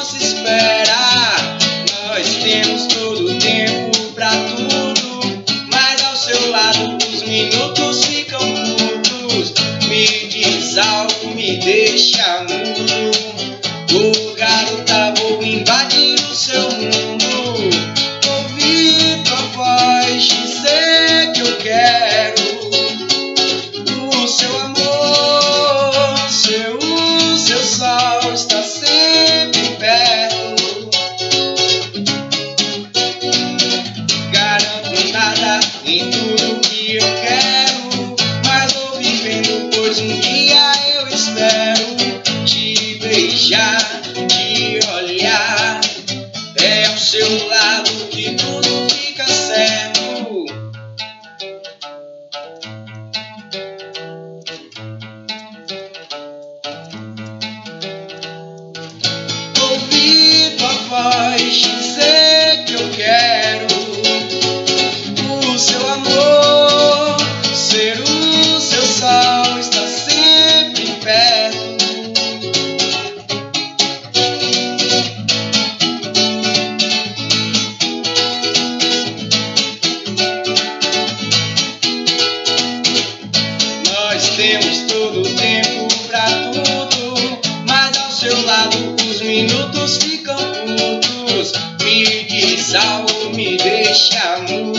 nossa espera. Nós temos todo o tempo pra tudo, mas ao seu lado os minutos ficam curtos. Me diz algo, me deixa mudo. Ô garota, vou invadir o seu mundo. Ouvir tua voz dizer que eu quero o seu amor, seu sol está sempre perto. Garanto nada em tudo que eu quero, mas vou vivendo, pois um dia eu espero te beijar, te olhar. É ao seu lado que tudo fica certo. Ouvir tua voz dizer que eu quero o seu amor, ser o seu sol, está sempre perto. Nós temos todo o tempo pra tudo, mas ao seu lado os minutos ficam curtos. Me diz algo, me deixa mudo.